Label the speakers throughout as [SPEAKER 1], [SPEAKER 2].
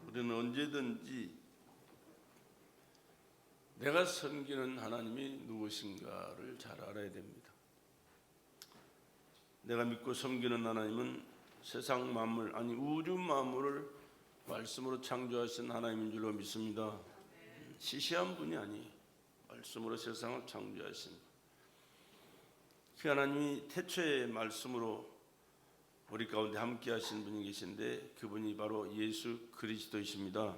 [SPEAKER 1] 우리는 언제든지 내가 섬기는 하나님이 누구신가를 잘 알아야 됩니다. 내가 믿고 섬기는 하나님은 세상 만물, 아니 우주 만물을 말씀으로 창조하신 하나님인 줄로 믿습니다. 시시한 분이 아니 말씀으로 세상을 창조하신 그 하나님이 태초의 말씀으로 우리 가운데 함께 하신 분이 계신데 그분이 바로 예수 그리스도이십니다.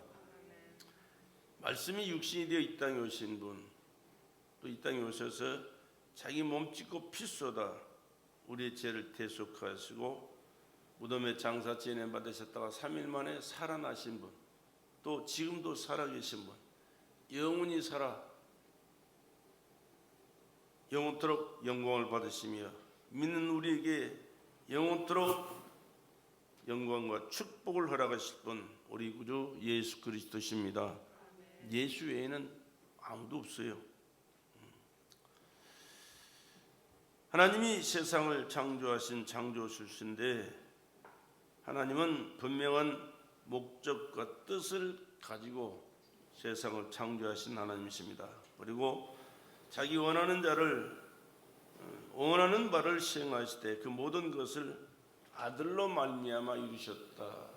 [SPEAKER 1] 말씀이 육신이 되어 이 땅에 오신 분, 또 이 땅에 오셔서 자기 몸 찢고 피 쏟아 우리의 죄를 대속하시고 무덤에 장사 지내 받으셨다가 3일 만에 살아나신 분, 또 지금도 살아계신 분, 영원히 살아 영원토록 영광을 받으시며 믿는 우리에게 영원토록 영광과 축복을 허락하실 분, 우리 구주 예수 그리스도십니다. 예수 외에는 아무도 없어요. 하나님이 세상을 창조하신 창조주신데 하나님은 분명한 목적과 뜻을 가지고 세상을 창조하신 하나님이십니다. 그리고 자기 원하는 바를 시행하실 때 그 모든 것을 아들로 말미암아 이루셨다.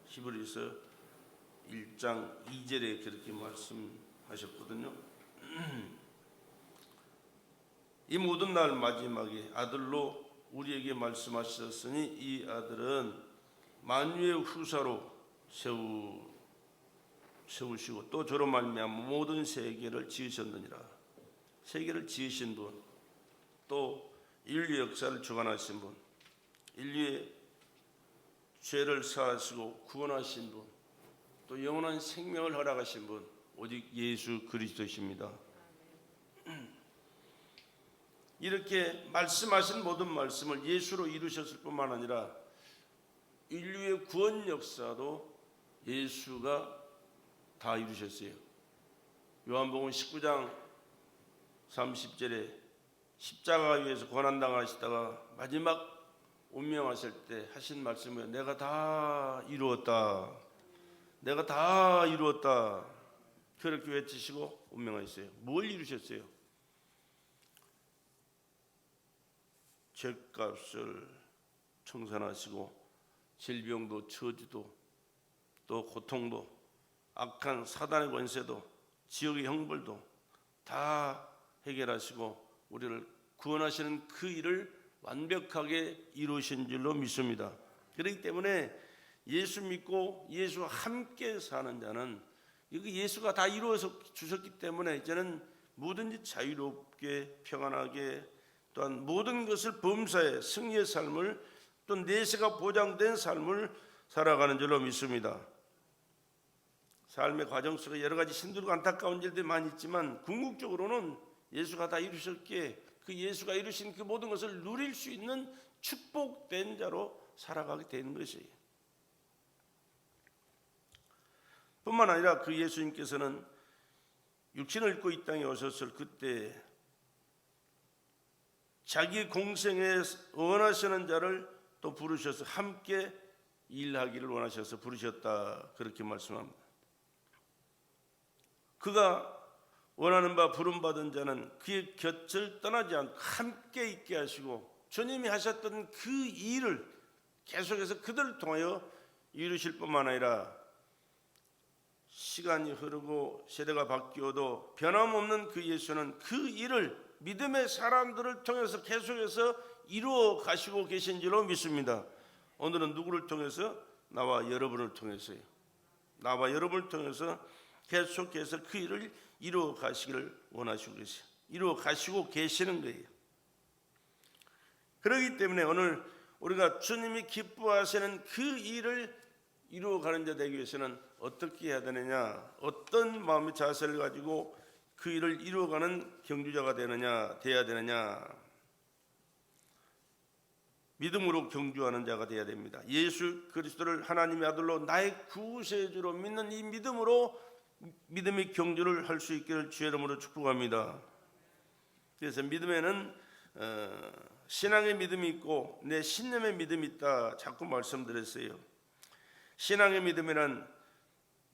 [SPEAKER 1] 히브리서 1장 2절에 그렇게 말씀하셨거든요. 이 모든 날 마지막에 아들로 우리에게 말씀하셨으니 이 아들은 만유의 후사로 세우시고 또 저로 말미암아 모든 세계를 지으셨느니라. 세계를 지으신 분, 또 인류 역사를 주관하신 분, 인류의 죄를 사하시고 구원하신 분, 또 영원한 생명을 허락하신 분, 오직 예수 그리스도이십니다. 이렇게 말씀하신 모든 말씀을 예수로 이루셨을 뿐만 아니라 인류의 구원 역사도 예수가 다 이루셨어요. 요한복음 19장 30절에 십자가 위에서 고난당하시다가 마지막 운명하실 때 하신 말씀은 내가 다 이루었다. 내가 다 이루었다. 그렇게 외치시고 운명하셨어요. 뭘 이루셨어요? 죄값을 청산하시고 질병도 저주도 또 고통도 악한 사단의 권세도 지옥의 형벌도 다 해결하시고 우리를 구원하시는 그 일을 완벽하게 이루신 줄로 믿습니다. 그렇기 때문에 예수 믿고 예수와 함께 사는 자는 예수가 다 이루어서 주셨기 때문에 이제는 뭐든지 자유롭게 평안하게 또한 모든 것을 범사에 승리의 삶을 또 내세가 보장된 삶을 살아가는 줄로 믿습니다. 삶의 과정 속에 여러 가지 힘들고 안타까운 일들이 많이 있지만 궁극적으로는 예수가 다 이루셨기에 그 예수가 이루신 그 모든 것을 누릴 수 있는 축복된 자로 살아가게 되는 것이에요. 뿐만 아니라 그 예수님께서는 육신을 입고 이 땅에 오셨을 그때 자기 공생에 원하시는 자를 또 부르셔서 함께 일하기를 원하셔서 부르셨다. 그렇게 말씀합니다. 그가 원하는 바 부름받은 자는 그의 곁을 떠나지 않고 함께 있게 하시고 주님이 하셨던 그 일을 계속해서 그들을 통하여 이루실 뿐만 아니라 시간이 흐르고 세대가 바뀌어도 변함없는 그 예수는 그 일을 믿음의 사람들을 통해서 계속해서 이루어 가시고 계신 줄로 믿습니다. 오늘은 누구를 통해서? 나와 여러분을 통해서요. 나와 여러분을 통해서 계속해서 그 일을 이루어 가시기를 원하시고 계세요. 이루어 가시고 계시는 거예요. 그렇기 때문에 오늘 우리가 주님이 기뻐하시는 그 일을 이루어가는 자 되기 위해서는 어떻게 해야 되느냐, 어떤 마음의 자세를 가지고 그 일을 이루어가는 경주자가 돼야 되느냐, 믿음으로 경주하는 자가 되어야 됩니다. 예수 그리스도를 하나님의 아들로 나의 구세주로 믿는 이 믿음으로 믿음의 경주를 할 수 있기를 주의 이름으로 축복합니다. 그래서 믿음에는 신앙의 믿음이 있고 내 신념의 믿음이 있다 자꾸 말씀드렸어요. 신앙의 믿음이란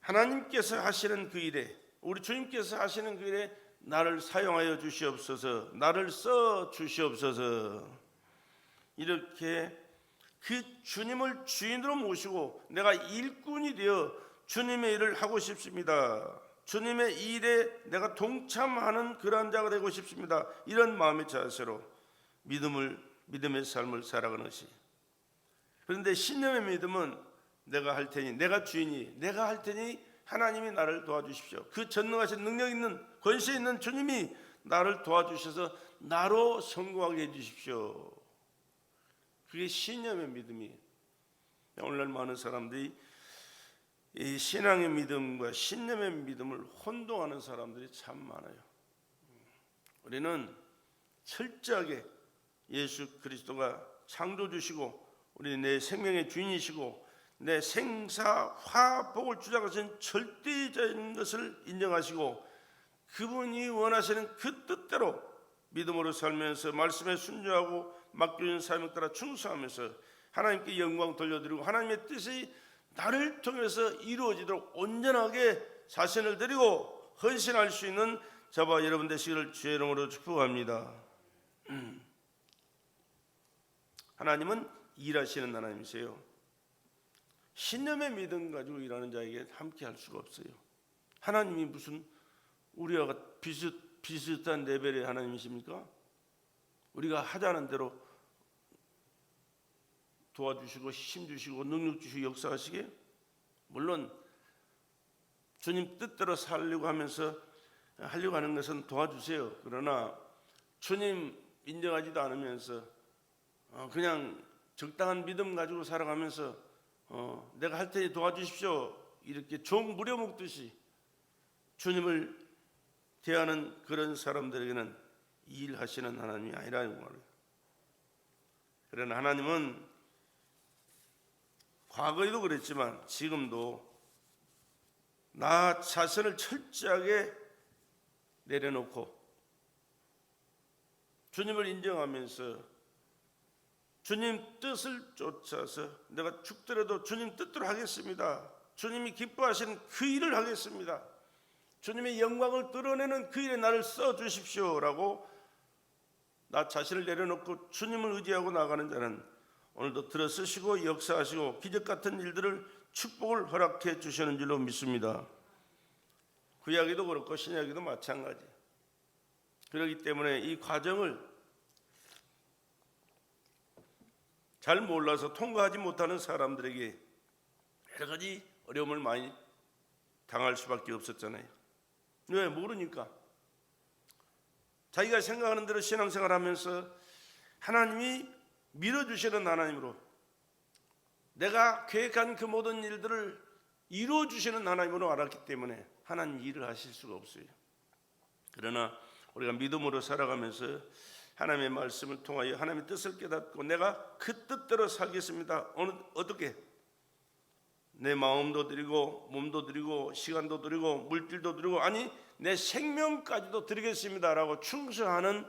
[SPEAKER 1] 하나님께서 하시는 그 일에, 우리 주님께서 하시는 그 일에 나를 사용하여 주시옵소서, 나를 써 주시옵소서. 이렇게 그 주님을 주인으로 모시고 내가 일꾼이 되어 주님의 일을 하고 싶습니다. 주님의 일에 내가 동참하는 그러한 자가 되고 싶습니다. 이런 마음의 자세로 믿음의 삶을 살아가는 것이. 그런데 신념의 믿음은 내가 할 테니, 내가 주인이, 내가 할 테니 하나님이 나를 도와주십시오. 그 전능하신 능력 있는, 권세 있는 주님이 나를 도와주셔서 나로 성공하게 해주십시오. 그게 신념의 믿음이에요. 오늘날 많은 사람들이 이 신앙의 믿음과 신념의 믿음을 혼동하는 사람들이 참 많아요. 우리는 철저하게 예수 그리스도가 창조주시고 우리 내 생명의 주인이시고 내 생사 화복을 주장하신 절대자인 것을 인정하시고 그분이 원하시는 그 뜻대로 믿음으로 살면서 말씀에 순종하고 맡겨진 삶에 따라 충성하면서 하나님께 영광 돌려드리고 하나님의 뜻이 나를 통해서 이루어지도록 온전하게 자신을 드리고 헌신할 수 있는 저와 여러분 되시기를 주의 이름으로 축복합니다. 하나님은 일하시는 하나님이세요. 신념의 믿음 가지고 일하는 자에게 함께 할 수가 없어요. 하나님이 무슨 우리와 비슷한 레벨의 하나님이십니까? 우리가 하자는 대로 도와주시고 힘 주시고 능력 주시고 역사하시게, 물론 주님 뜻대로 살려고 하면서 하려고 하는 것은 도와주세요. 그러나 주님 인정하지도 않으면서 그냥 적당한 믿음 가지고 살아가면서 내가 할 테니 도와주십시오 이렇게 종 부려먹듯이 주님을 대하는 그런 사람들에게는 일하시는 하나님이 아니라는 거예요. 그러나 하나님은 과거에도 그랬지만 지금도 나 자신을 철저하게 내려놓고 주님을 인정하면서 주님 뜻을 쫓아서 내가 죽더라도 주님 뜻대로 하겠습니다. 주님이 기뻐하시는 그 일을 하겠습니다. 주님의 영광을 드러내는 그 일에 나를 써주십시오라고 나 자신을 내려놓고 주님을 의지하고 나가는 자는 오늘도 들어쓰시고 역사하시고 기적 같은 일들을 축복을 허락해 주시는 줄로 믿습니다. 구약에도 그렇고 신약에도 마찬가지. 그렇기 때문에 이 과정을 잘 몰라서 통과하지 못하는 사람들에게 여러 가지 어려움을 많이 당할 수밖에 없었잖아요. 왜? 모르니까. 자기가 생각하는 대로 신앙생활하면서 하나님이 밀어주시는 하나님으로, 내가 계획한 그 모든 일들을 이루어주시는 하나님으로 알았기 때문에 하나님 일을 하실 수가 없어요. 그러나 우리가 믿음으로 살아가면서 하나님의 말씀을 통하여 하나님의 뜻을 깨닫고 내가 그 뜻대로 살겠습니다. 어떻게? 내 마음도 드리고 몸도 드리고 시간도 드리고 물질도 드리고 아니 내 생명까지도 드리겠습니다 라고 충성하는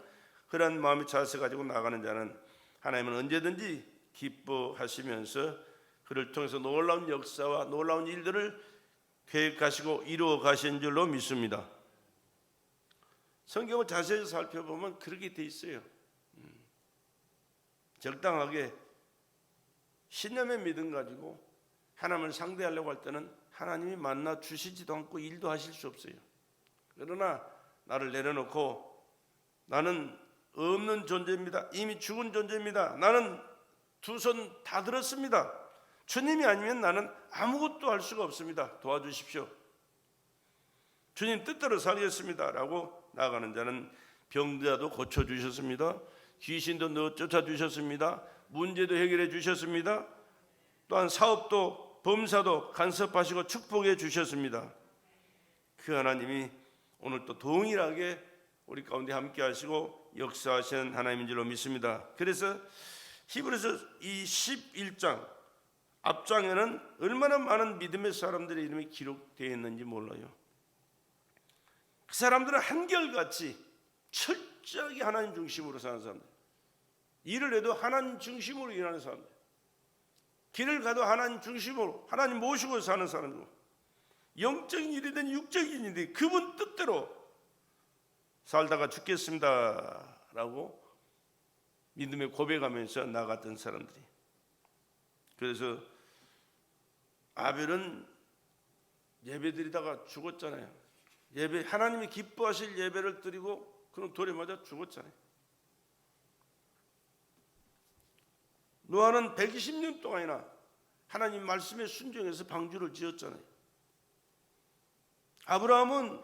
[SPEAKER 1] 그런 마음의 자세 가지고 나가는 자는 하나님은 언제든지 기뻐하시면서 그를 통해서 놀라운 역사와 놀라운 일들을 계획하시고 이루어 가신 줄로 믿습니다. 성경을 자세히 살펴보면 그렇게 돼 있어요. 적당하게 신념의 믿음 가지고 하나님을 상대하려고 할 때는 하나님이 만나 주시지도 않고 일도 하실 수 없어요. 그러나 나를 내려놓고 나는 없는 존재입니다. 이미 죽은 존재입니다. 나는 두 손 다 들었습니다. 주님이 아니면 나는 아무것도 할 수가 없습니다. 도와주십시오. 주님 뜻대로 살겠습니다 라고 나가는 자는 병자도 고쳐주셨습니다. 귀신도 쫓아주셨습니다. 문제도 해결해 주셨습니다. 또한 사업도 범사도 간섭하시고 축복해 주셨습니다. 그 하나님이 오늘 또 동일하게 우리 가운데 함께 하시고 역사하시는 하나님인 줄로 믿습니다. 그래서 히브리서 이 11장 앞장에는 얼마나 많은 믿음의 사람들의 이름이 기록되어 있는지 몰라요. 그 사람들은 한결같이 철저하게 하나님 중심으로 사는 사람들, 일을 해도 하나님 중심으로 일하는 사람들, 길을 가도 하나님 중심으로 하나님 모시고 사는 사람이고, 영적인 일이든 육적인 일이든 그분 뜻대로 살다가 죽겠습니다 라고 믿음의 고백하면서 나갔던 사람들이. 그래서 아벨은 예배드리다가 죽었잖아요. 예배, 하나님이 기뻐하실 예배를 드리고 그는 돌에 맞아 죽었잖아요. 노아는 120년 동안이나 하나님 말씀에 순종해서 방주를 지었잖아요. 아브라함은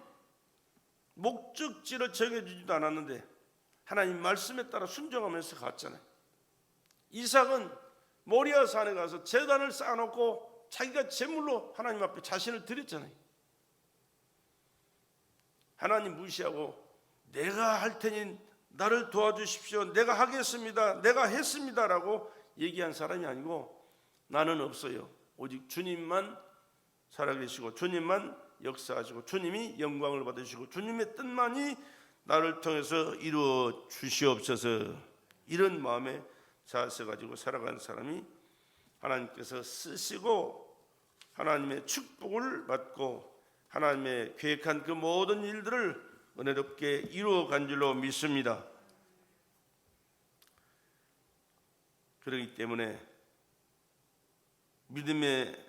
[SPEAKER 1] 목적지를 정해주지도 않았는데 하나님 말씀에 따라 순종하면서 갔잖아요. 이삭은 모리아 산에 가서 제단을 쌓아놓고 자기가 제물로 하나님 앞에 자신을 드렸잖아요. 하나님 무시하고 내가 할 테니 나를 도와주십시오, 내가 하겠습니다, 내가 했습니다 라고 얘기한 사람이 아니고 나는 없어요, 오직 주님만 살아계시고 주님만 역사하시고 주님이 영광을 받으시고 주님의 뜻만이 나를 통해서 이루어 주시옵소서, 이런 마음의 자세 가지고 살아가는 사람이 하나님께서 쓰시고 하나님의 축복을 받고 하나님의 계획한 그 모든 일들을 은혜롭게 이루어간 줄로 믿습니다. 그렇기 때문에 믿음의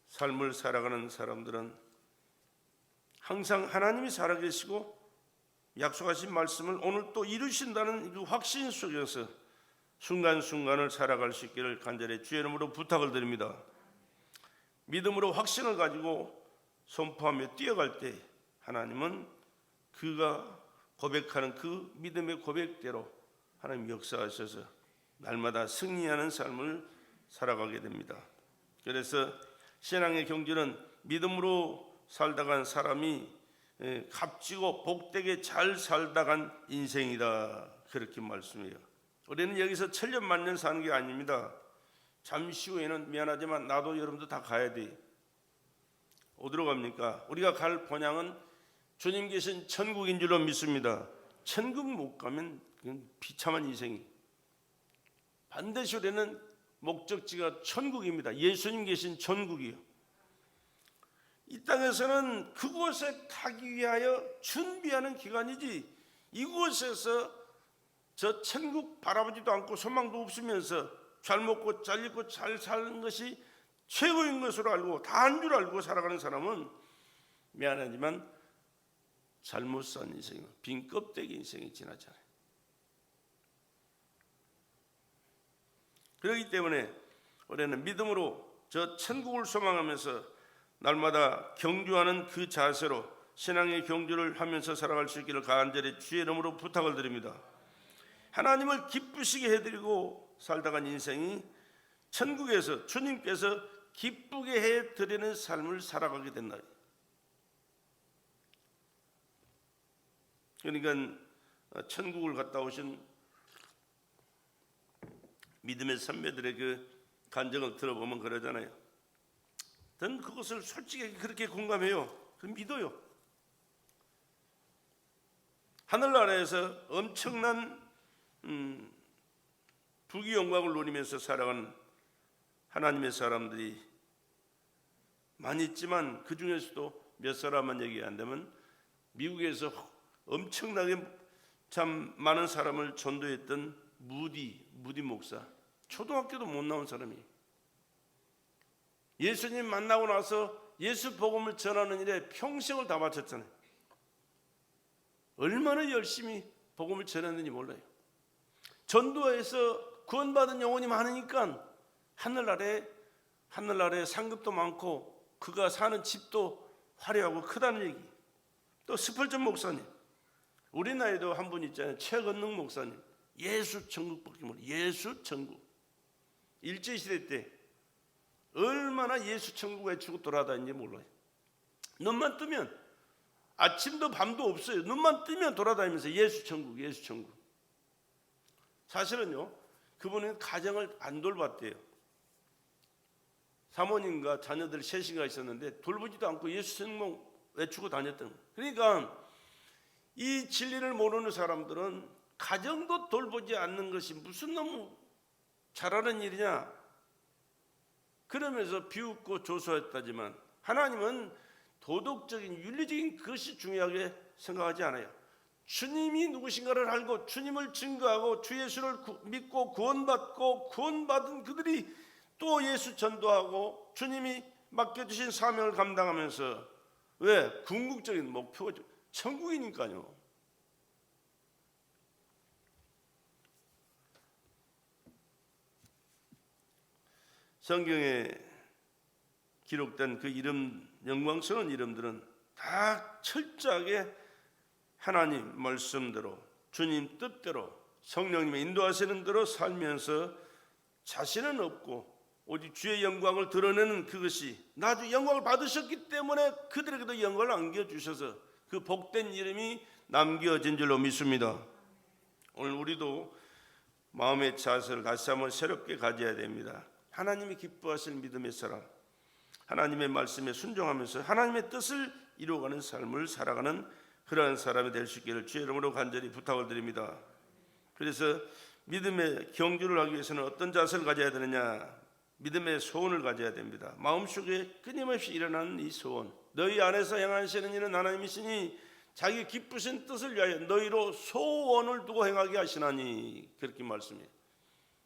[SPEAKER 1] 삶을 살아가는 사람들은 항상 하나님이 살아계시고 약속하신 말씀을 오늘 또 이루신다는 그 확신 속에서 순간순간을 살아갈 수 있기를 간절히 주의 이름으로 부탁을 드립니다. 믿음으로 확신을 가지고 선포하며 뛰어갈 때 하나님은 그가 고백하는 그 믿음의 고백대로 하나님 역사하셔서 날마다 승리하는 삶을 살아가게 됩니다. 그래서 신앙의 경주는 믿음으로 살다간 사람이 값지고 복되게 잘 살다간 인생이다, 그렇게 말씀해요. 우리는 여기서 천년만년 사는 게 아닙니다. 잠시 후에는 미안하지만 나도 여러분도 다 가야 돼. 어디로 갑니까? 우리가 갈 본향은 주님 계신 천국인 줄로 믿습니다. 천국 못 가면 그냥 비참한 인생이. 반드시 우리는 목적지가 천국입니다. 예수님 계신 천국이요. 이 땅에서는 그곳에 가기 위하여 준비하는 기간이지, 이곳에서 저 천국 바라보지도 않고 소망도 없으면서 잘 먹고 잘 입고 잘 사는 것이 최고인 것으로 알고 다 한 줄 알고 살아가는 사람은 미안하지만 잘못 산 인생, 빈 껍데기 인생이 지나잖아요. 그렇기 때문에 우리는 믿음으로 저 천국을 소망하면서 날마다 경주하는 그 자세로 신앙의 경주를 하면서 살아갈 수 있기를 간절히 주의 이름으로 부탁을 드립니다. 하나님을 기쁘시게 해드리고 살다간 인생이 천국에서 주님께서 기쁘게 해드리는 삶을 살아가게 된다. 그러니까 천국을 갔다 오신 믿음의 선배들의 그 간증을 들어보면 그러잖아요. 저는 그것을 솔직히 그렇게 공감해요. 그 믿어요. 하늘나라에서 엄청난 부귀 영광을 누리면서 살아가는 하나님의 사람들이 많이 있지만 그 중에서도 몇 사람만 얘기한다면 미국에서 엄청나게 참 많은 사람을 전도했던 무디 목사, 초등학교도 못 나온 사람이 예수님 만나고 나서 예수 복음을 전하는 일에 평생을 다 바쳤잖아요. 얼마나 열심히 복음을 전했는지 몰라요. 전도에서 구원받은 영혼이 많으니까 하늘나라에 상급도 많고 그가 사는 집도 화려하고 크다는 얘기. 또 스펄전 목사님, 우리 나이도 한 분 있잖아요. 최건능 목사님, 예수 천국밖에 몰라요. 예수 천국. 일제시대 때 얼마나 예수 천국 외치고 돌아다니는지 몰라요. 눈만 뜨면 아침도 밤도 없어요. 눈만 뜨면 돌아다니면서 예수 천국, 예수 천국. 사실은요, 그분은 가정을 안 돌봤대요. 사모님과 자녀들 셋이가 있었는데 돌보지도 않고 예수 천국 외치고 다녔던 거예요. 그러니까 이 진리를 모르는 사람들은 가정도 돌보지 않는 것이 무슨 너무 잘하는 일이냐, 그러면서 비웃고 조소했다지만 하나님은 도덕적인 윤리적인 것이 중요하게 생각하지 않아요. 주님이 누구신가를 알고 주님을 증거하고 주 예수를 믿고 구원받고 구원받은 그들이 또 예수 전도하고 주님이 맡겨주신 사명을 감당하면서, 왜? 궁극적인 목표가 천국이니까요. 성경에 기록된 그 이름, 영광스러운 이름들은 다 철저하게 하나님 말씀대로, 주님 뜻대로, 성령님의 인도하시는 대로 살면서 자신은 없고 오직 주의 영광을 드러내는 그것이, 나주 영광을 받으셨기 때문에 그들에게도 영광을 안겨주셔서 그 복된 이름이 남겨진 줄로 믿습니다. 오늘 우리도 마음의 자세를 다시 한번 새롭게 가져야 됩니다. 하나님이 기뻐하실 믿음의 사람, 하나님의 말씀에 순종하면서 하나님의 뜻을 이루어가는 삶을 살아가는 그러한 사람이 될 수 있기를 주의 이름으로 간절히 부탁을 드립니다. 그래서 믿음의 경주를 하기 위해서는 어떤 자세를 가져야 되느냐? 믿음의 소원을 가져야 됩니다. 마음속에 끊임없이 일어나는 이 소원, 너희 안에서 행하시는 이는 하나님이시니 자기 기쁘신 뜻을 위하여 너희로 소원을 두고 행하게 하시나니, 그렇게 말씀해요.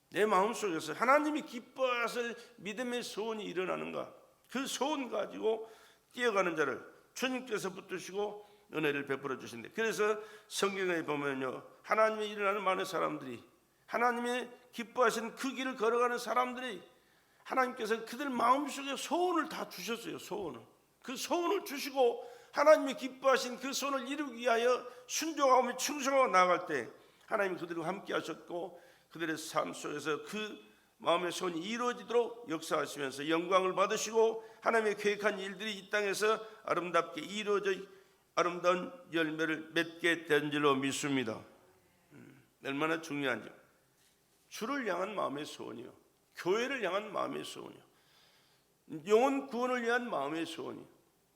[SPEAKER 1] 내 마음속에서 하나님이 기뻐하실 믿음의 소원이 일어나는가, 그 소원 가지고 뛰어가는 자를 주님께서 붙드시고 은혜를 베풀어 주신대. 그래서 성경에 보면요, 하나님의 일어나는 많은 사람들이, 하나님의 기뻐하시는 그 길을 걸어가는 사람들이 하나님께서 그들 마음속에 소원을 다 주셨어요. 소원을, 그 소원을 주시고 하나님이 기뻐하신 그 소원을 이루기 위하여 순종하며 충성하고 나아갈 때 하나님이 그들과 함께 하셨고 그들의 삶 속에서 그 마음의 소원이 이루어지도록 역사하시면서 영광을 받으시고 하나님의 계획한 일들이 이 땅에서 아름답게 이루어져 아름다운 열매를 맺게 된 줄로 믿습니다. 얼마나 중요한지, 주를 향한 마음의 소원이요, 교회를 향한 마음의 소원이요, 영혼 구원을 위한 마음의 소원이요,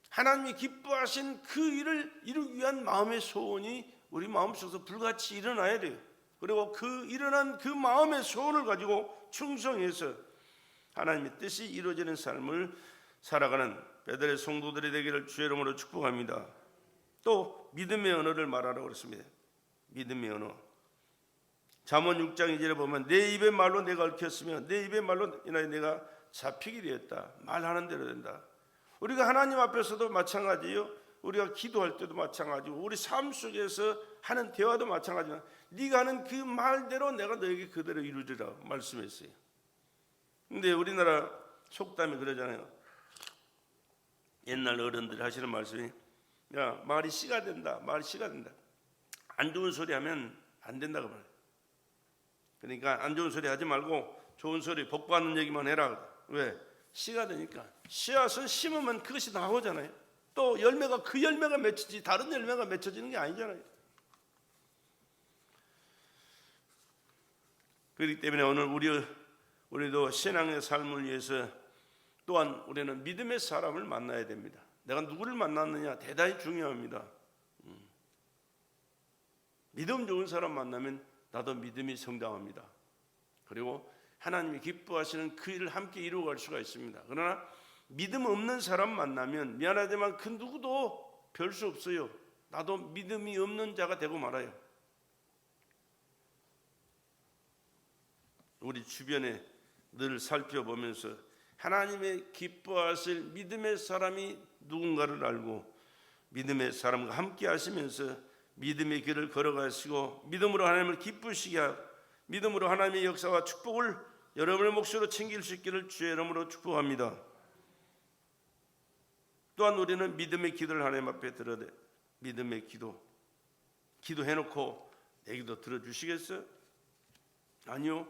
[SPEAKER 1] 하나님이 기뻐하신 그 일을 이루기 위한 마음의 소원이 우리 마음속에서 불같이 일어나야 돼요. 그리고 그 일어난 그 마음의 소원을 가지고 충성해서 하나님의 뜻이 이루어지는 삶을 살아가는 베델의 성도들이 되기를 주의 이름으로 축복합니다. 또 믿음의 언어를 말하라고 그랬습니다. 믿음의 언어. 잠언 6장 2절에 보면 내 입의 말로 내가 얽혔으며 내 입의 말로 인하여 내가 잡히게 되었다. 말하는 대로 된다. 우리가 하나님 앞에서도 마찬가지예요. 우리가 기도할 때도 마찬가지고 우리 삶 속에서 하는 대화도 마찬가지나 네가 하는 그 말대로 내가 너에게 그대로 이루리라 말씀했어요. 근데 우리나라 속담이 그러잖아요. 옛날 어른들이 하시는 말씀이, 야, 말이 씨가 된다. 말이 씨가 된다. 안 좋은 소리 하면 안 된다고 말해요. 그러니까 안 좋은 소리 하지 말고 좋은 소리, 복받는 얘기만 해라. 왜? 씨가 되니까. 씨앗은 심으면 그것이 나오잖아요. 또 열매가, 그 열매가 맺히지 다른 열매가 맺혀지는 게 아니잖아요. 그렇기 때문에 오늘 우리도 신앙의 삶을 위해서 또한 우리는 믿음의 사람을 만나야 됩니다. 내가 누구를 만났느냐 대단히 중요합니다. 믿음 좋은 사람 만나면 나도 믿음이 성장합니다. 그리고 하나님이 기뻐하시는 그 일을 함께 이루어갈 수가 있습니다. 그러나 믿음 없는 사람 만나면 미안하지만 그 누구도 별 수 없어요. 나도 믿음이 없는 자가 되고 말아요. 우리 주변에 늘 살펴보면서 하나님의 기뻐하실 믿음의 사람이 누군가를 알고 믿음의 사람과 함께 하시면서 믿음의 길을 걸어가시고 믿음으로 하나님을 기쁘시게 하고 믿음으로 하나님의 역사와 축복을 여러분의 몫으로 챙길 수 있기를 주의 이름으로 축복합니다. 또한 우리는 믿음의 기도를 하나님 앞에 드려야 돼. 믿음의 기도해놓고 내 기도 들어주시겠어요? 아니요.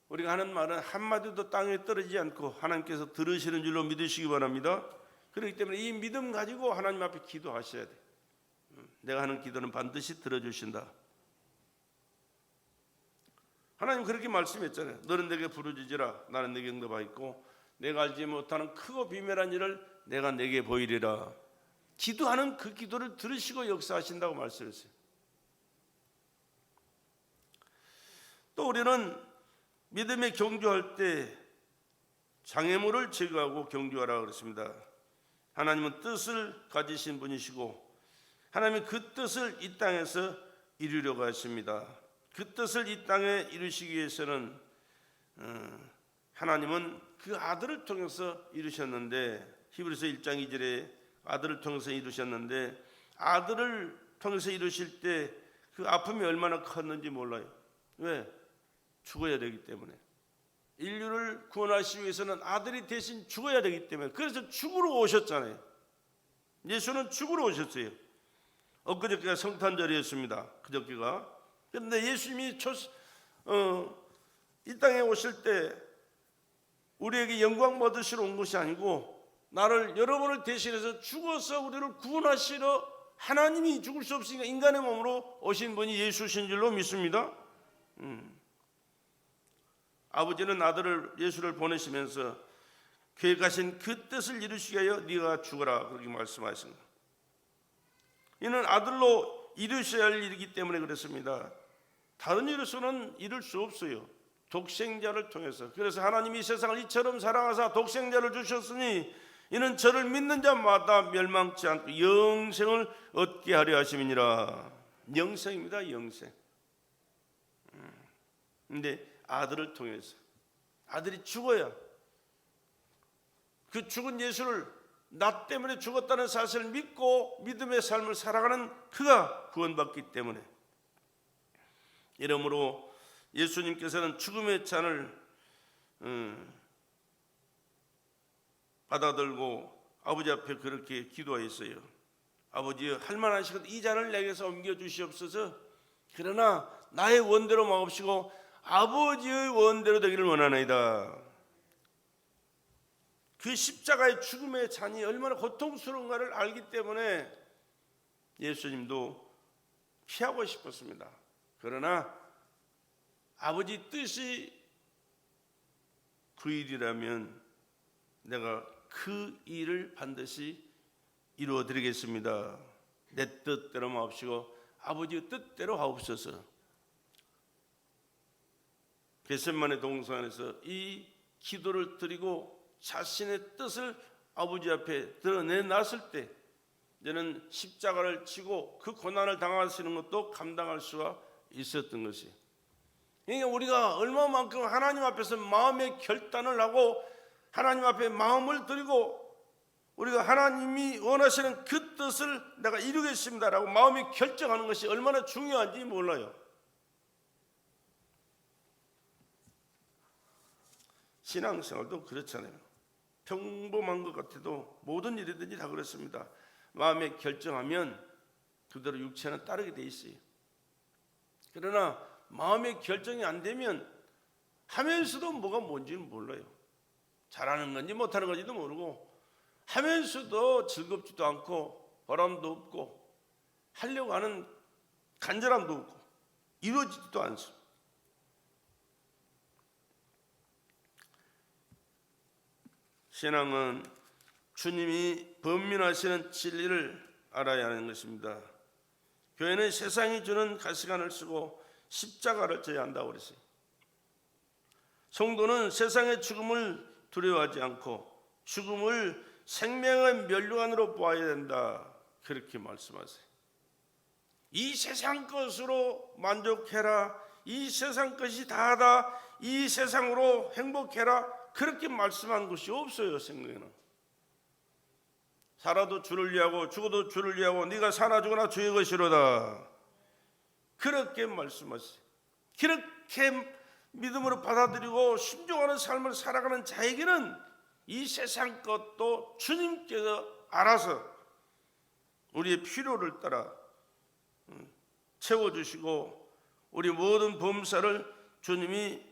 [SPEAKER 1] 우리가 하는 말은 한마디도 땅에 떨어지지 않고 하나님께서 들으시는 줄로 믿으시기 바랍니다. 그렇기 때문에 이 믿음 가지고 하나님 앞에 기도하셔야 돼. 내가 하는 기도는 반드시 들어주신다. 하나님 그렇게 말씀했잖아요. 너는 내게 부르짖으라. 나는 내게 응답하겠고 내가 알지 못하는 크고 비밀한 일을 내가 내게 보이리라. 기도하는 그 기도를 들으시고 역사하신다고 말씀했어요. 또 우리는 믿음에 경주할 때 장애물을 제거하고 경주하라 그랬습니다. 하나님은 뜻을 가지신 분이시고 하나님은 그 뜻을 이 땅에서 이루려고 하십니다. 그 뜻을 이 땅에 이루시기 위해서는 하나님은 그 아들을 통해서 이루셨는데, 히브리서 1장 2절에 아들을 통해서 이루셨는데, 아들을 통해서 이루실 때 그 아픔이 얼마나 컸는지 몰라요. 왜? 죽어야 되기 때문에. 인류를 구원하시기 위해서는 아들이 대신 죽어야 되기 때문에. 그래서 죽으러 오셨잖아요. 예수는 죽으러 오셨어요. 엊그저께가 성탄절이었습니다. 그저께가. 그런데 예수님이 이 땅에 오실 때 우리에게 영광 받으시러 온 것이 아니고 나를 여러분을 대신해서 죽어서 우리를 구원하시러, 하나님이 죽을 수 없으니까 인간의 몸으로 오신 분이 예수신 줄로 믿습니다. 아버지는 아들을, 예수를 보내시면서 계획하신 그 뜻을 이루시기 위하여 네가 죽어라 그렇게 말씀하십니다. 이는 아들로 이루셔야 할 일이기 때문에 그렇습니다. 다른 일로서는 이룰 수 없어요. 독생자를 통해서. 그래서 하나님이 세상을 이처럼 사랑하사 독생자를 주셨으니 이는 저를 믿는 자마다 멸망치 않고 영생을 얻게 하려 하심이니라. 영생입니다. 영생. 근데 아들을 통해서, 아들이 죽어야, 그 죽은 예수를 나 때문에 죽었다는 사실을 믿고 믿음의 삶을 살아가는 그가 구원받기 때문에, 이러므로 예수님께서는 죽음의 잔을 받아들고 아버지 앞에 그렇게 기도하였어요. 아버지여, 할만하시거든 이 잔을 내게서 옮겨 주시옵소서. 그러나 나의 원대로 마옵시고 아버지의 원대로 되기를 원하나이다. 그 십자가의 죽음의 잔이 얼마나 고통스러운가를 알기 때문에 예수님도 피하고 싶었습니다. 그러나 아버지 뜻이 그 일이라면 내가 그 일을 반드시 이루어 드리겠습니다. 내 뜻대로 마옵시고 아버지의 뜻대로 하옵소서. 겟세마네 동산에서 이 기도를 드리고 자신의 뜻을 아버지 앞에 드러내놨을 때 이제는 십자가를 지고 그 고난을 당하시는 것도 감당할 수가 있었던 것이. 그러니까 우리가 얼마만큼 하나님 앞에서 마음의 결단을 하고 하나님 앞에 마음을 드리고 우리가 하나님이 원하시는 그 뜻을 내가 이루겠습니다라고 마음이 결정하는 것이 얼마나 중요한지 몰라요. 신앙생활도 그렇잖아요. 평범한 것 같아도 모든 일이든지 다 그렇습니다. 마음에 결정하면 그대로 육체는 따르게 돼 있어요. 그러나 마음의 결정이 안 되면 하면서도 뭐가 뭔지는 몰라요. 잘하는 건지 못하는 건지도 모르고 하면서도 즐겁지도 않고 보람도 없고 하려고 하는 간절함도 없고 이루어지지도 않습니다. 신앙은 주님이 범민하시는 진리를 알아야 하는 것입니다. 교회는 세상이 주는 가시관을 쓰고 십자가를 져야 한다고 그랬어요. 성도는 세상의 죽음을 두려워하지 않고 죽음을 생명의 면류관으로 보아야 된다 그렇게 말씀하세요. 이 세상 것으로 만족해라, 이 세상 것이 다하다, 이 세상으로 행복해라 그렇게 말씀한 것이 없어요. 성경에는 살아도 주를 위하고 죽어도 주를 위하고 네가 사나 죽으나 주의 것이로다 그렇게 말씀하세요. 그렇게 믿음으로 받아들이고 순종하는 삶을 살아가는 자에게는 이 세상 것도 주님께서 알아서 우리의 필요를 따라 채워주시고 우리 모든 범사를 주님이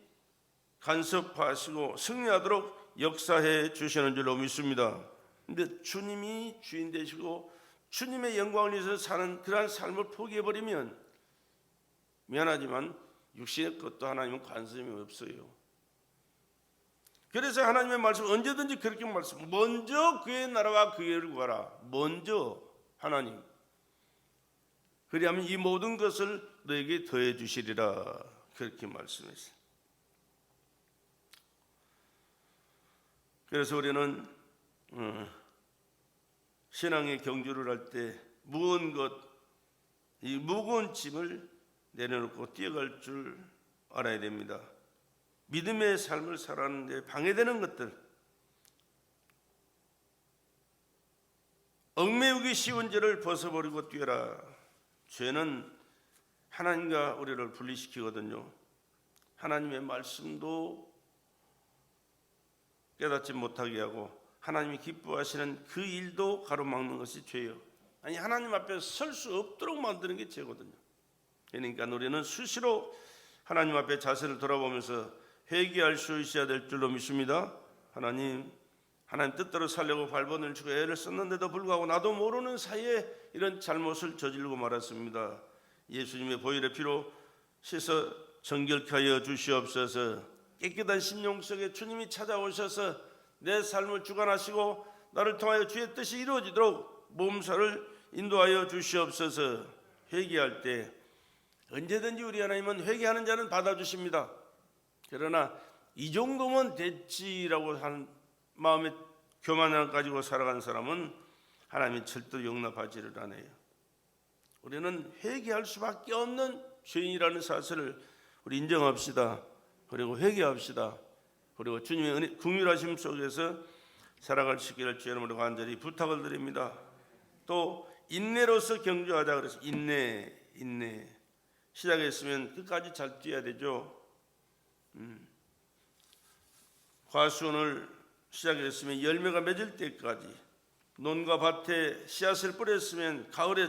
[SPEAKER 1] 간섭하시고 승리하도록 역사해 주시는 줄로 믿습니다. 그런데 주님이 주인 되시고 주님의 영광을 위해서 사는 그러한 삶을 포기해버리면 미안하지만 육신의 것도 하나님은 관심이 없어요. 그래서 하나님의 말씀 언제든지 그렇게 말씀, 먼저 그의 나라와 그의 의를 구하라. 먼저 하나님, 그리하면 이 모든 것을 너에게 더해 주시리라 그렇게 말씀했어요. 그래서 우리는 신앙의 경주를 할 때 무거운 것, 이 무거운 짐을 내려놓고 뛰어갈 줄 알아야 됩니다. 믿음의 삶을 살아가는데 방해되는 것들, 얽매우기 쉬운 죄를 벗어버리고 뛰어라. 죄는 하나님과 우리를 분리시키거든요. 하나님의 말씀도 깨닫지 못하게 하고 하나님이 기뻐하시는 그 일도 가로막는 것이 죄예요. 아니, 하나님 앞에 설 수 없도록 만드는 게 죄거든요. 그러니까 우리는 수시로 하나님 앞에 자신을 돌아보면서 회개할 수 있어야 될 줄로 믿습니다. 하나님 뜻대로 살려고 발버둥을 치고 애를 썼는데도 불구하고 나도 모르는 사이에 이런 잘못을 저지르고 말았습니다. 예수님의 보혈의 피로 씻어 정결케 하여 주시옵소서. 깨끗한 심령 속에 주님이 찾아오셔서 내 삶을 주관하시고 나를 통하여 주의 뜻이 이루어지도록 몸살을 인도하여 주시옵소서. 회개할 때 언제든지 우리 하나님은 회개하는 자는 받아주십니다. 그러나 이 정도면 됐지라고 하는 마음의 교만을 가지고 살아가는 사람은 하나님이 절대로 용납하지를 않아요. 우리는 회개할 수밖에 없는 죄인이라는 사실을 우리 인정합시다. 그리고 회개합시다. 그리고 주님의 은혜, 긍휼하심 속에서 살아갈 수 있기를 주의 이름으로 간절히 부탁을 드립니다. 또 인내로서 경주하자. 그래서 인내 시작했으면 끝까지 잘 뛰어야 되죠. 과수원을 시작했으면 열매가 맺을 때까지, 논과 밭에 씨앗을 뿌렸으면 가을에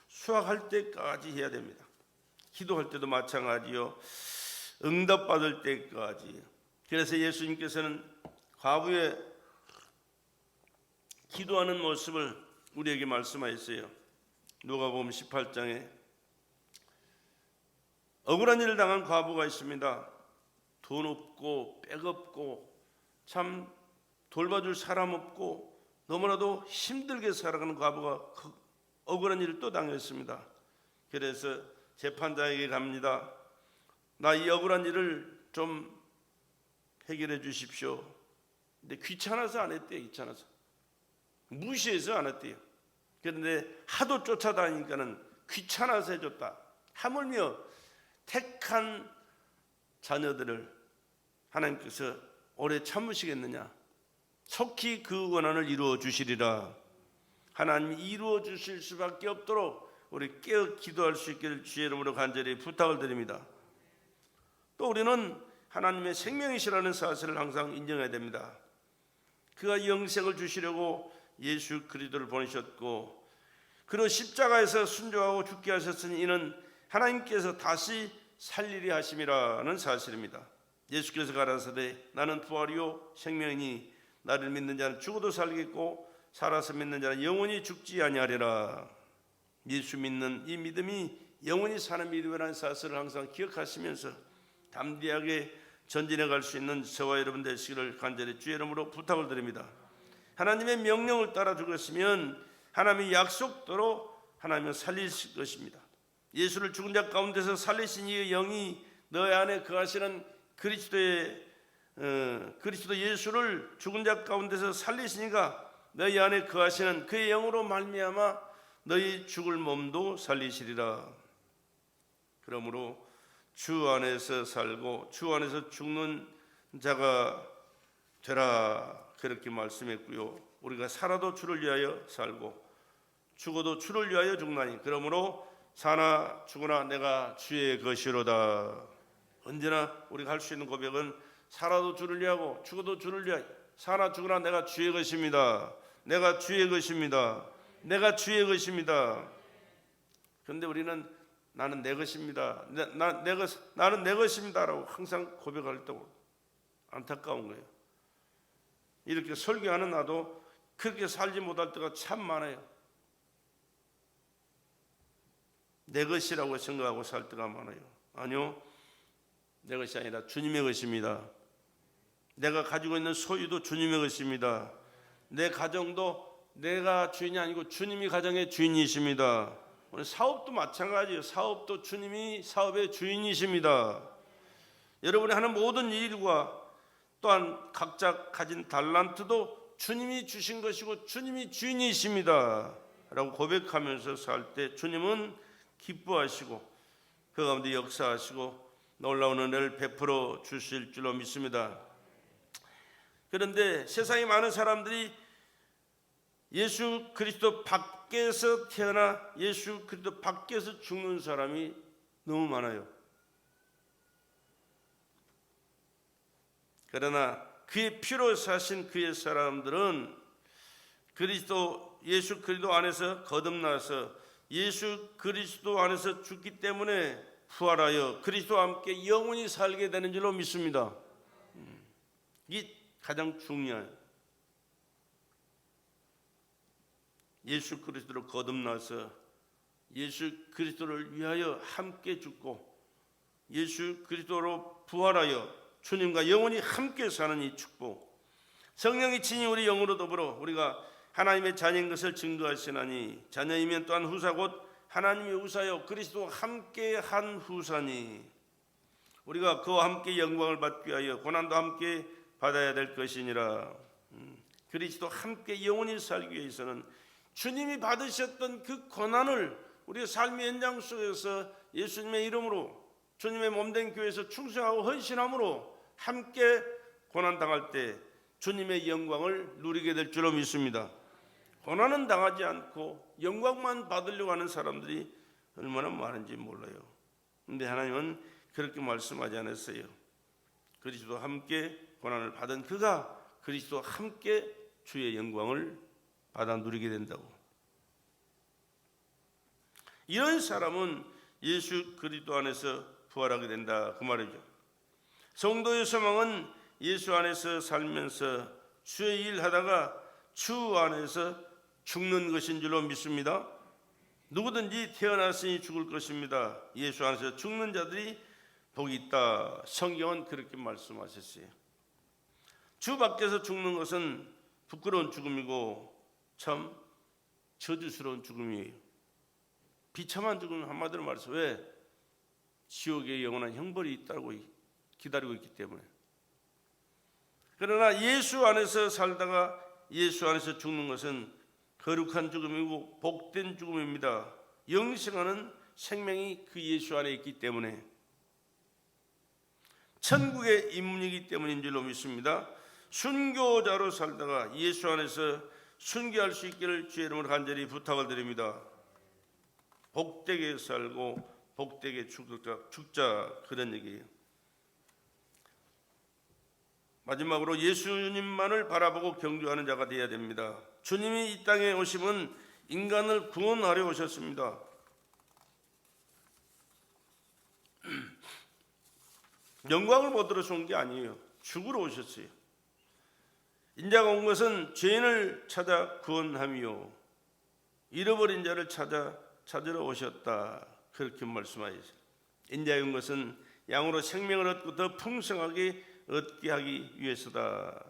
[SPEAKER 1] 수확할 때까지 해야 됩니다. 기도할 때도 마찬가지요. 응답받을 때까지. 그래서 예수님께서는 과부의 기도하는 모습을 우리에게 말씀하셨어요. 누가복음 18장에 억울한 일을 당한 과부가 있습니다. 돈 없고 백 없고 참 돌봐줄 사람 없고 너무나도 힘들게 살아가는 과부가 억울한 일을 또 당했습니다. 그래서 재판장에게 갑니다. 나 이 억울한 일을 좀 해결해 주십시오. 근데 귀찮아서 안 했대요. 귀찮아서 무시해서 안 했대요. 그런데 하도 쫓아다니니까는 귀찮아서 해줬다. 하물며 택한 자녀들을 하나님께서 오래 참으시겠느냐? 속히 그 원한을 이루어 주시리라. 하나님이 이루어 주실 수밖에 없도록 우리 깨어 기도할 수 있기를 주의 이름으로 간절히 부탁을 드립니다. 또 우리는 하나님의 생명이시라는 사실을 항상 인정해야 됩니다. 그가 영생을 주시려고 예수 그리스도를 보내셨고 그로 십자가에서 순종하고 죽게 하셨으니 이는 하나님께서 다시 살리려 하심이라는 사실입니다. 예수께서 가라사대 나는 부활이요 생명이니 나를 믿는 자는 죽어도 살겠고 살아서 믿는 자는 영원히 죽지 아니하리라. 예수 믿는 이 믿음이 영원히 사는 믿음이라는 사실을 항상 기억하시면서 담대하게 전진해 갈 수 있는 저와 여러분 되시기를 간절히 주의 이름으로 부탁을 드립니다. 하나님의 명령을 따라 죽었으면 하나님의 약속대로 하나님은 살리실 것입니다. 예수를 죽은 자 가운데서 살리신 이의 영이 너희 안에 거하시는 그리스도 예수를 죽은 자 가운데서 살리시니까 너희 안에 거하시는 그의 영으로 말미암아 너희 죽을 몸도 살리시리라. 그러므로 주 안에서 살고 주 안에서 죽는 자가 되라 그렇게 말씀했고요. 우리가 살아도 주를 위하여 살고 죽어도 주를 위하여 죽나니 그러므로 사나 죽으나 내가 주의 것이로다. 언제나 우리가 할 수 있는 고백은 살아도 주를 위하고 죽어도 주를 위하여 사나 죽으나 내가 주의 것입니다. 내가 주의 것입니다. 내가 주의 것입니다. 그런데 우리는 나는 내 것입니다. 나는 내 것입니다라고 항상 고백할 때 안타까운 거예요. 이렇게 설교하는 나도 그렇게 살지 못할 때가 참 많아요. 내 것이라고 생각하고 살 때가 많아요. 아니요, 내 것이 아니라 주님의 것입니다. 내가 가지고 있는 소유도 주님의 것입니다. 내 가정도 내가 주인이 아니고 주님이 가정의 주인이십니다. 오늘 사업도 마찬가지예요. 사업도 주님이 사업의 주인이십니다. 여러분이 하는 모든 일과 또한 각자 가진 달란트도 주님이 주신 것이고 주님이 주인이십니다 라고 고백하면서 살 때 주님은 기뻐하시고 그 가운데 역사하시고 놀라운 은혜를 베풀어 주실 줄로 믿습니다. 그런데 세상에 많은 사람들이 예수 그리스도 밖에서 태어나 예수 그리스도 밖에서 죽는 사람이 너무 많아요. 그러나 그의 피로 사신 그의 사람들은 예수 그리스도 안에서 거듭나서 예수 그리스도 안에서 죽기 때문에 부활하여 그리스도와 함께 영원히 살게 되는 줄로 믿습니다. 이게 가장 중요해요. 예수 그리스도로 거듭나서 예수 그리스도를 위하여 함께 죽고 예수 그리스도로 부활하여 주님과 영원히 함께 사는 이 축복, 성령이 친히 우리 영으로 더불어 우리가 하나님의 자녀인 것을 증거하시나니 자녀이면 또한 후사 곧 하나님의 후사여 그리스도와 함께한 후사니 우리가 그와 함께 영광을 받기 위하여 고난도 함께 받아야 될 것이니라. 그리스도 함께 영원히 살기 위해서는 주님이 받으셨던 그 고난을 우리의 삶의 현장 속에서 예수님의 이름으로 주님의 몸된 교회에서 충성하고 헌신함으로 함께 고난당할 때 주님의 영광을 누리게 될 줄로 믿습니다. 고난은 당하지 않고 영광만 받으려고 하는 사람들이 얼마나 많은지 몰라요. 그런데 하나님은 그렇게 말씀하지 않았어요. 그리스도와 함께 고난을 받은 그가 그리스도와 함께 주의 영광을 받아 누리게 된다고. 이런 사람은 예수 그리스도 안에서 부활하게 된다 그 말이죠. 성도의 소망은 예수 안에서 살면서 주의 일 하다가 주 안에서 죽는 것인 줄로 믿습니다. 누구든지 태어났으니 죽을 것입니다. 예수 안에서 죽는 자들이 복이 있다. 성경은 그렇게 말씀하셨어요. 주 밖에서 죽는 것은 부끄러운 죽음이고 참 저주스러운 죽음이에요. 비참한 죽음, 한마디로 말해서 왜? 지옥에 영원한 형벌이 있다고 기다리고 있기 때문에. 그러나 예수 안에서 살다가 예수 안에서 죽는 것은 거룩한 죽음이고 복된 죽음입니다. 영생하는 생명이 그 예수 안에 있기 때문에 천국의 인문이기 때문인 줄로 믿습니다. 순교자로 살다가 예수 안에서 순교할 수 있기를 주의 이름으로 간절히 부탁을 드립니다. 복되게 살고 복되게 죽자 그런 얘기예요. 마지막으로 예수님만을 바라보고 경주하는 자가 되어야 됩니다. 주님이 이 땅에 오심은 인간을 구원하려 오셨습니다. 영광을 받으러 온 게 아니에요. 죽으러 오셨어요. 인자가 온 것은 죄인을 찾아 구원함이요 잃어버린 자를 찾으러 오셨다. 그렇게 말씀하셨어요. 인자가 온 것은 양으로 생명을 얻고 더 풍성하게 얻게 하기 위해서다.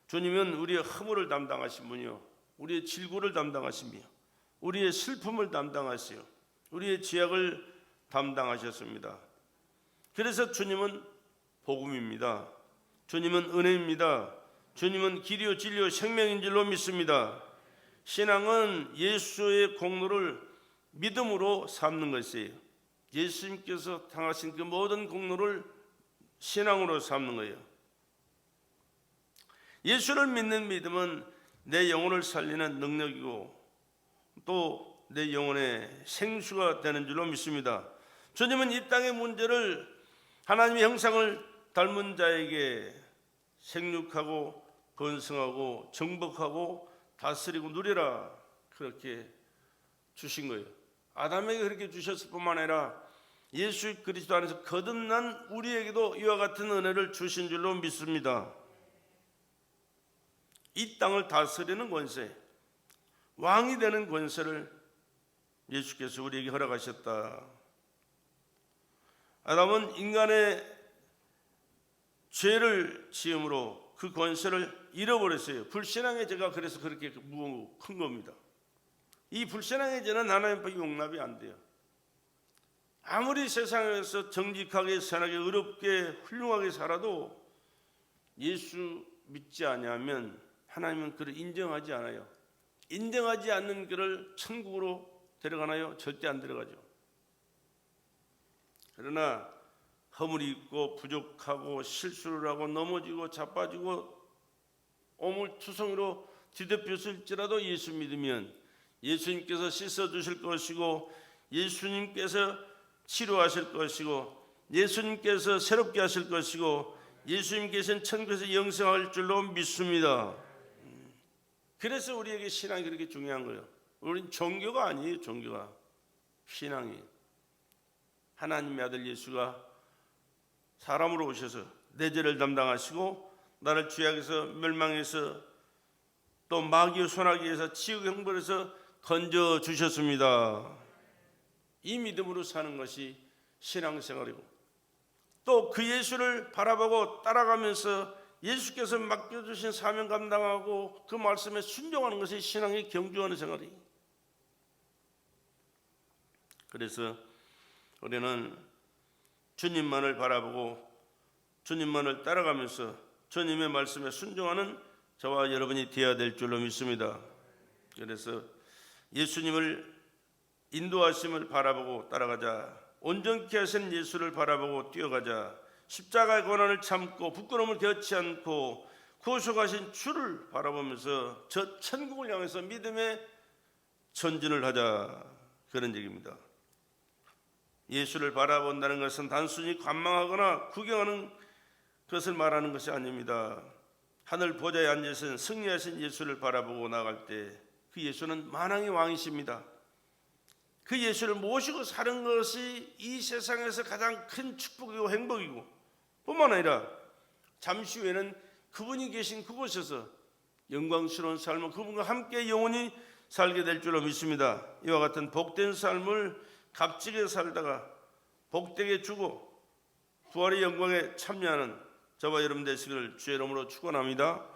[SPEAKER 1] 주님은 우리의 허물을 담당하신 분이요 우리의 질고를 담당하시며 우리의 슬픔을 담당하시오 우리의 죄악을 담당하셨습니다. 그래서 주님은 복음입니다. 주님은 은혜입니다. 주님은 길이요 진리요 생명인 줄로 믿습니다. 신앙은 예수의 공로를 믿음으로 삼는 것이에요. 예수님께서 당하신 그 모든 공로를 신앙으로 삼는 거예요. 예수를 믿는 믿음은 내 영혼을 살리는 능력이고 또 내 영혼의 생수가 되는 줄로 믿습니다. 주님은 이 땅의 문제를 하나님의 형상을 닮은 자에게 생육하고 번성하고 정복하고 다스리고 누리라 그렇게 주신 거예요. 아담에게 그렇게 주셨을 뿐만 아니라 예수 그리스도 안에서 거듭난 우리에게도 이와 같은 은혜를 주신 줄로 믿습니다. 이 땅을 다스리는 권세, 왕이 되는 권세를 예수께서 우리에게 허락하셨다. 아담은 인간의 죄를 지음으로 그 권세를 잃어버렸어요. 불신앙의 죄가 그래서 그렇게 무거워 큰 겁니다. 이 불신앙의 죄는 하나님 앞에 용납이 안 돼요. 아무리 세상에서 정직하게 선하게 의롭게 훌륭하게 살아도 예수 믿지 아니하면 하나님은 그를 인정하지 않아요. 인정하지 않는 그를 천국으로 데려가나요? 절대 안 데려가죠. 그러나 허물이 있고 부족하고 실수를 하고 넘어지고 자빠지고 오물투성이로 뒤덮였을지라도 예수 믿으면 예수님께서 씻어주실 것이고 예수님께서 치료하실 것이고 예수님께서 새롭게 하실 것이고 예수님께서는 천국에서 영생할 줄로 믿습니다. 그래서 우리에게 신앙이 그렇게 중요한 거예요. 우리는 종교가 아니에요. 종교가 신앙이. 하나님의 아들 예수가 사람으로 오셔서 내 죄를 담당하시고 나를 죄악에서 멸망해서 또 마귀의 손아귀에서 지옥의 형벌에서 건져주셨습니다. 이 믿음으로 사는 것이 신앙생활이고 또 그 예수를 바라보고 따라가면서 예수께서 맡겨주신 사명 감당하고 그 말씀에 순종하는 것이 신앙의 경주하는 생활이에요. 그래서 우리는 주님만을 바라보고 주님만을 따라가면서 주님의 말씀에 순종하는 저와 여러분이 되어야 될 줄로 믿습니다. 그래서 예수님을 인도하심을 바라보고 따라가자. 온전케 하신 예수를 바라보고 뛰어가자. 십자가의 고난을 참고 부끄러움을 겨치 않고 구속하신 주를 바라보면서 저 천국을 향해서 믿음의 전진을 하자. 그런 얘기입니다. 예수를 바라본다는 것은 단순히 관망하거나 구경하는 것을 말하는 것이 아닙니다. 하늘 보좌에 앉으신 승리하신 예수를 바라보고 나갈 때 그 예수는 만왕의 왕이십니다. 그 예수를 모시고 사는 것이 이 세상에서 가장 큰 축복이고 행복이고 뿐만 아니라 잠시 후에는 그분이 계신 그곳에서 영광스러운 삶을 그분과 함께 영원히 살게 될 줄로 믿습니다. 이와 같은 복된 삶을 값지게 살다가 복되게 주고 부활의 영광에 참여하는 저와 여러분 되시기를 주의 이름으로 축원합니다.